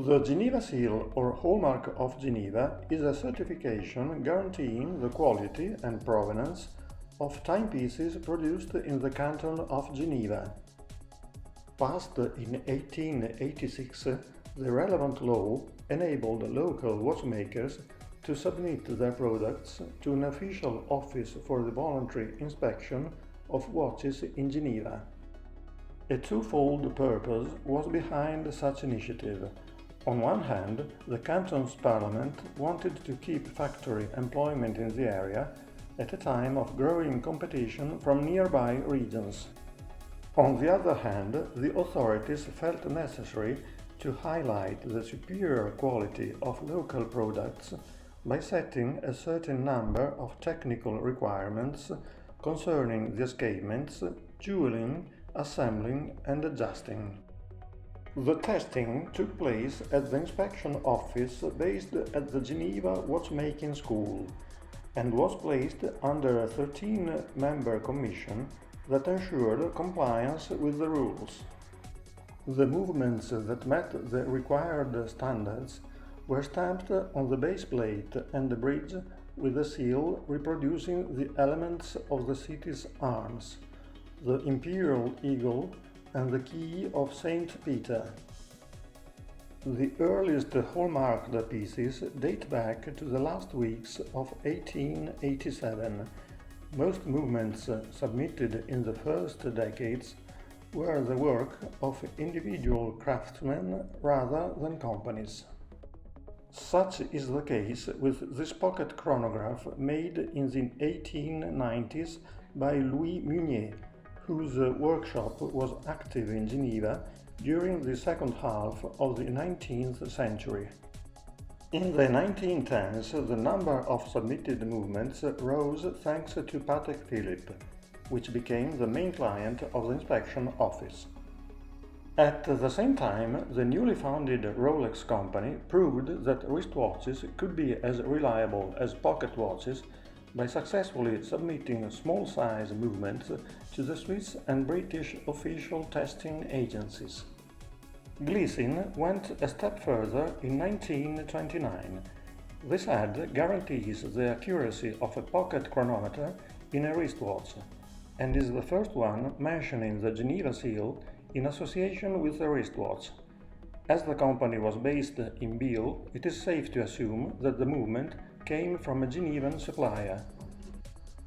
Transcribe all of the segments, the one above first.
The Geneva Seal, or Hallmark of Geneva, is a certification guaranteeing the quality and provenance of timepieces produced in the canton of Geneva. Passed in 1886, the relevant law enabled local watchmakers to submit their products to an official office for the voluntary inspection of watches in Geneva. A twofold purpose was behind such initiative. On one hand, the canton's parliament wanted to keep factory employment in the area at a time of growing competition from nearby regions. On the other hand, the authorities felt necessary to highlight the superior quality of local products by setting a certain number of technical requirements concerning the escapements, jeweling, assembling and adjusting. The testing took place at the inspection office based at the Geneva Watchmaking School and was placed under a 13-member commission that ensured compliance with the rules. The movements that met the required standards were stamped on the base plate and the bridge with a seal reproducing the elements of the city's arms, the imperial eagle and the key of Saint Peter. The earliest hallmarked pieces date back to the last weeks of 1887. Most movements submitted in the first decades were the work of individual craftsmen rather than companies. Such is the case with this pocket chronograph made in the 1890s by Louis Munier, whose workshop was active in Geneva during the second half of the 19th century. In the 1910s, the number of submitted movements rose thanks to Patek Philippe, which became the main client of the inspection office. At the same time, the newly founded Rolex company proved that wristwatches could be as reliable as pocket watches by successfully submitting small-size movements to the Swiss and British official testing agencies. Glycine went a step further in 1929. This ad guarantees the accuracy of a pocket chronometer in a wristwatch and is the first one mentioning the Geneva Seal in association with a wristwatch. As the company was based in Biel, it is safe to assume that the movement came from a Genevan supplier.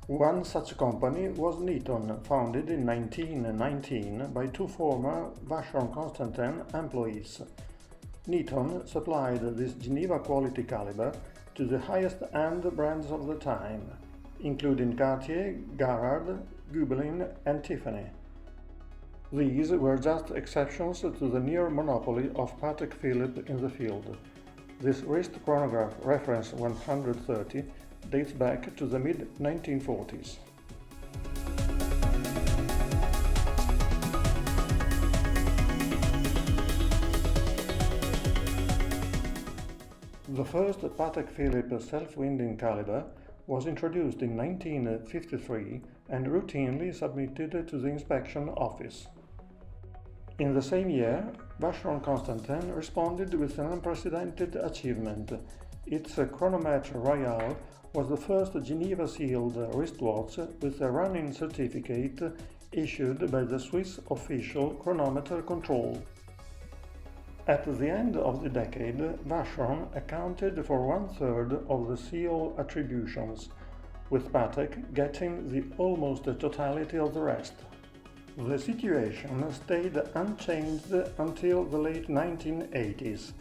One such company was Niton, founded in 1919 by two former Vacheron Constantin employees. Niton supplied this Geneva quality caliber to the highest-end brands of the time, including Cartier, Garrard, Gubelin and Tiffany. These were just exceptions to the near monopoly of Patek Philippe in the field. This wrist chronograph reference 130 dates back to the mid-1940s. The first Patek Philippe self-winding caliber was introduced in 1953 and routinely submitted to the inspection office. In the same year, Vacheron Constantin responded with an unprecedented achievement. Its chronomètre royal was the first Geneva-sealed wristwatch with a running certificate issued by the Swiss official chronometer control. At the end of the decade, Vacheron accounted for one-third of the seal attributions, with Patek getting the almost totality of the rest. The situation stayed unchanged until the late 1980s,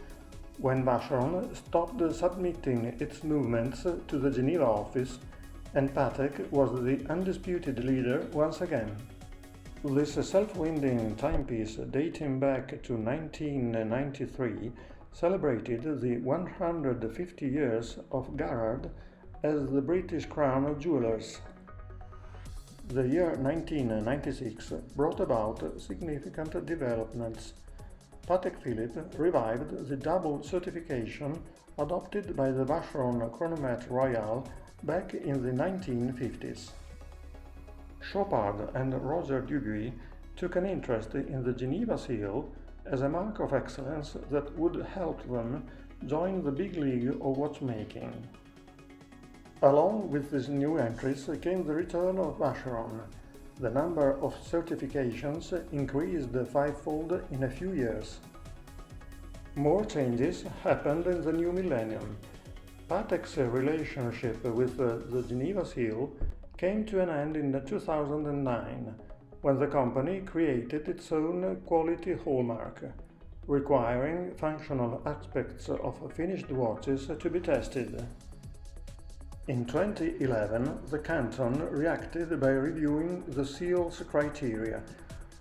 when Vacheron stopped submitting its movements to the Geneva office and Patek was the undisputed leader once again. This self-winding timepiece dating back to 1993 celebrated the 150 years of Garrard as the British Crown Jewelers. The year 1996 brought about significant developments. Patek Philippe revived the double certification adopted by the Vacheron Chronomètre Royal back in the 1950s. Chopard and Roger Dubuis took an interest in the Geneva Seal as a mark of excellence that would help them join the big league of watchmaking. Along with these new entries came the return of Vacheron. The number of certifications increased fivefold in a few years. More changes happened in the new millennium. Patek's relationship with the Geneva Seal came to an end in 2009, when the company created its own quality hallmark, requiring functional aspects of finished watches to be tested. In 2011, the canton reacted by reviewing the seal's criteria,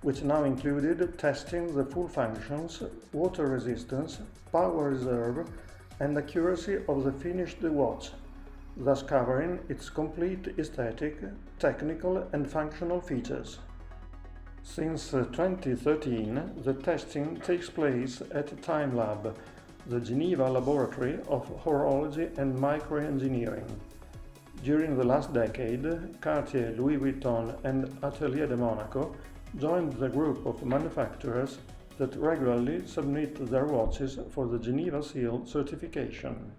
which now included testing the full functions, water resistance, power reserve, and accuracy of the finished watch, thus covering its complete aesthetic, technical and functional features. Since 2013, the testing takes place at Time Lab, the Geneva Laboratory of Horology and Microengineering. During the last decade, Cartier, Louis Vuitton and Atelier de Monaco joined the group of manufacturers that regularly submit their watches for the Geneva Seal certification.